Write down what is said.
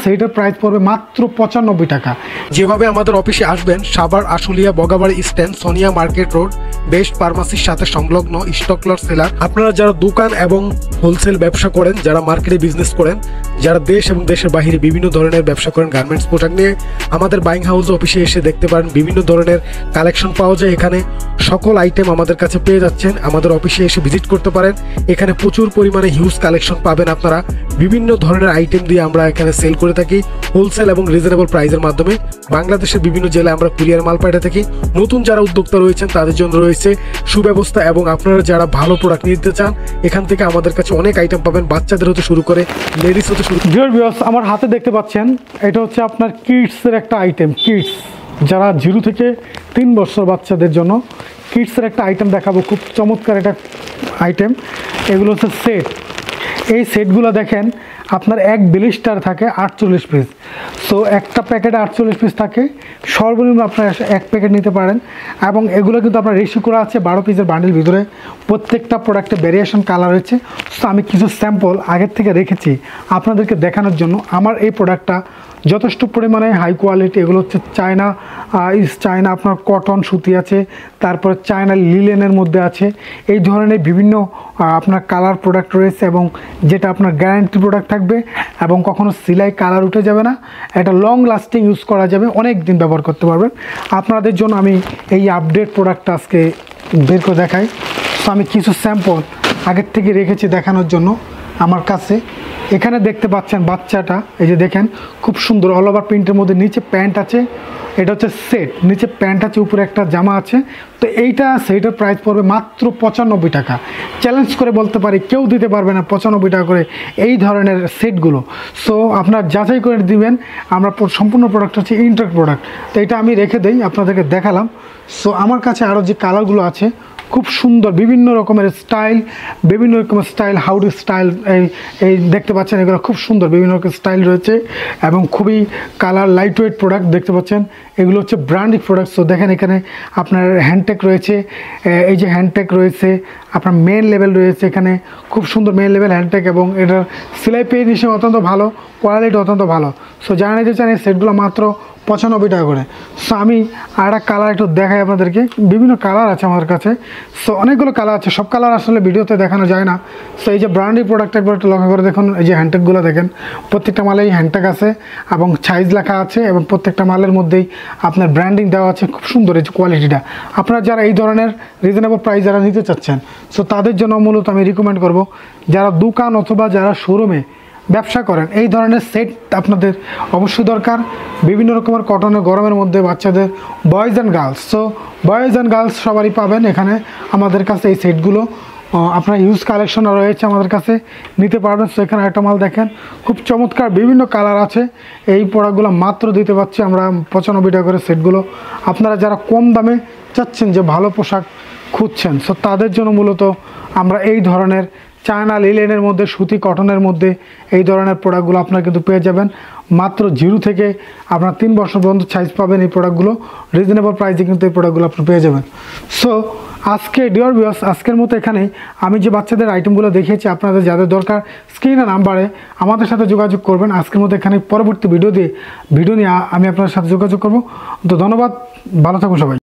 সেইটার প্রাইস পড়বে মাত্র 95 টাকা। যেভাবে আমাদের অফিসে আসবেন, Savar Ashulia Bogabari stand Sonia market road best ফার্মাসির সাথে সংলগ্ন স্টক লট সেলার। আপনারা যারা দোকান এবং হোলসেল ব্যবসা করেন, যারা মার্কেটে বিজনেস করেন, যারা দেশ এবং দেশের বাইরে বিভিন্ন ধরনের ব্যবসা করেন গার্মেন্টস প্রোডাক্ট নিয়ে, আমাদের বাইং হাউস অফিসে এসে দেখতে পারেন বিভিন্ন ধরনের কালেকশন পাওয়া যায়। এখানে সকল আইটেম আমাদের কাছে পেয়ে যাচ্ছেন। আমাদের অফিসে এসে ভিজিট করতে পারেন। এখানে প্রচুর পরিমাণে হিউজ কালেকশন পাবেন আপনারা। বিভিন্ন ধরনের আইটেম দিয়ে আমরা এখানে সেল করে থাকি হোলসেল এবং রিজনেবল প্রাইসের মাধ্যমে। বাংলাদেশের বিভিন্ন জেলায় আমরা কুরিয়ার মাল পাঠিয়ে থাকি। নতুন যারা উদ্যোক্তা রয়েছেন তাদের জন্য রয়েছে সুব্যবস্থা, এবং আপনারা যারা ভালো প্রোডাক্ট নিতে চান এখান থেকে আমাদের কাছে অনেক আইটেম পাবেন, বাচ্চাদের হতে শুরু করে লেডিস হতে শুরু। ডিয়ার ভিউয়ার্স, আমার হাতে দেখতে পাচ্ছেন এটা হচ্ছে আপনার কিডসের একটা আইটেম। কিডস যারা 0 থেকে 3 বছর বাচ্চাদের জন্য কিডসের একটা আইটেম দেখাবো। খুব চমৎকার একটা আইটেম। এগুলো হচ্ছে সেট। এই সেটগুলো দেখেন আপনার এক ব্লিস্টার থাকে 48 পিস। সো একটা প্যাকেটে 48 পিস থাকে। সর্বনিম্ন আপনার এক প্যাকেট নিতে পারেন, এবং এগুলো কিন্তু আপনার রেশিও করা আছে 12 পিসের বান্ডেল ভিতরে। প্রত্যেকটা প্রোডাক্টে ভ্যারিয়েশন কালার রয়েছে। সো আমি কিছু স্যাম্পল আগের থেকে রেখেছি আপনাদেরকে দেখানোর জন্য। আমার এই প্রোডাক্টটা যথেষ্ট পরিমাণে হাই কোয়ালিটি। এগুলো হচ্ছে চায়না আপনার কটন সুতি আছে, তারপর চায়না লিলেনের মধ্যে আছে। এই ধরনের বিভিন্ন আপনার কালার প্রোডাক্ট রয়েছে, এবং যেটা আপনার গ্যারান্টি প্রোডাক্ট থাকবে এবং কখনো সিলাই কালার উঠে যাবে না। এটা লং লাস্টিং ইউজ করা যাবে, অনেক দিন ব্যবহার করতে পারবেন। আপনাদের জন্য আমি এই আপডেট প্রোডাক্টটা আজকে বের করে দেখাই। সো আমি কিছু স্যাম্পল আগের থেকে রেখেছি দেখানোর জন্য আমার কাছে। এখানে দেখতে পাচ্ছেন বাচ্চাটা, এই যে দেখেন খুব সুন্দর অল ওভার প্রিন্টের মধ্যে নিচে প্যান্ট আছে। এটা হচ্ছে সেট, নিচে প্যান্ট আছে, উপরে একটা জামা আছে। তো এইটা সেইটার প্রাইস পড়বে মাত্র 95 টাকা। চ্যালেঞ্জ করে বলতে পারি কেউ দিতে পারবে না 95 টাকা করে এই ধরনের সেটগুলো। সো আপনার যাচাই করে দিবেন। আমরা সম্পূর্ণ প্রোডাক্ট হচ্ছে ইনটেক প্রোডাক্ট। তো এটা আমি রেখে দেই, আপনাদেরকে দেখালাম। সো আমার কাছে আরও যে কালারগুলো আছে খুব সুন্দর, বিভিন্ন রকমের স্টাইল হাউডি স্টাইল এই দেখতে পাচ্ছেন। এগুলো খুব সুন্দর, বিভিন্ন রকমের স্টাইল রয়েছে এবং খুবই কালার লাইট ওয়েট প্রোডাক্ট দেখতে পাচ্ছেন। এগুলো হচ্ছে ব্র্যান্ডেড প্রোডাক্ট। সো দেখেন এখানে আপনার হ্যান্ডটেক রয়েছে, এই যে হ্যান্ডটেক রয়েছে, আপনার মেন লেভেল রয়েছে। এখানে খুব সুন্দর মেন লেভেল হ্যান্ডটেক, এবং এটার সেলাই পেজ হিসেবে অত্যন্ত ভালো, কোয়ালিটি অত্যন্ত ভালো। সো যারা নিতে চান এই সেটগুলো মাত্র 95 টাকা করে। সো আমি আর একটা কালার একটু দেখাই আপনাদেরকে। বিভিন্ন কালার আছে আমাদের কাছে। সো অনেকগুলো কালার আছে, সব কালার আসলে ভিডিওতে দেখানো যায় না। সো এই যে ব্র্যান্ডেড প্রোডাক্ট একবার একটু লক্ষ্য করে দেখুন। এই যে হ্যান্ডটেকগুলো দেখেন, প্রত্যেকটা মালেই হ্যান্ডটেক আছে এবং সাইজ লেখা আছে, এবং প্রত্যেকটা মালের মধ্যেই আপনার ব্র্যান্ডিং দেওয়া আছে। খুব সুন্দর এই যে কোয়ালিটিটা। আপনারা যারা এই ধরনের রিজনেবল প্রাইস যারা নিতে চাচ্ছেন, সো তাদের জন্য মূলত আমি রিকমেন্ড করব, যারা দোকান অথবা যারা শোরুমে ব্যবসা করেন এই ধরনের সেট আপনাদের অবশ্যই দরকার। বিভিন্ন রকমের কটনের গরমের মধ্যে বাচ্চাদের, boys and girls. So boys and girls সবারই পাবেন এখানে আমাদের কাছে এই সেটগুলো। আপনার ইউজ কালেকশনও রয়েছে আমাদের কাছে, নিতে পারবেন। সো এখানে একটা মাল দেখেন, খুব চমৎকার বিভিন্ন কালার আছে। এই প্রোডাক্টগুলো মাত্র দিতে পারছি আমরা 95 টাকা করে সেটগুলো। আপনারা যারা কম দামে চাচ্ছেন, যে ভালো পোশাক খুঁজছেন, সো তাদের জন্য মূলত আমরা এই ধরনের চায়না লিলেনের মধ্যে, সুতি কটনের মধ্যে এই ধরনের প্রোডাক্টগুলো আপনারা কিন্তু পেয়ে যাবেন মাত্র 0 থেকে আপনার 3 বছর পর্যন্ত সাইজ পাবেন। এই প্রোডাক্টগুলো রিজনেবল প্রাইসে কিন্তু এই প্রোডাক্টগুলো আপনি পেয়ে যাবেন। সো আজকে ডিয়ার ভিউয়ার্স, আজকের মতো এখানেই। আমি যে বাচ্চাদের আইটেমগুলো দেখিয়েছি, আপনাদের যাদের দরকার স্ক্রিনে নাম্বারে আমাদের সাথে যোগাযোগ করবেন। আজকের মতো এখানে, পরবর্তী ভিডিও নিয়ে আমি আপনাদের সাথে যোগাযোগ করব। তো ধন্যবাদ, ভালো থাকুন সবাই।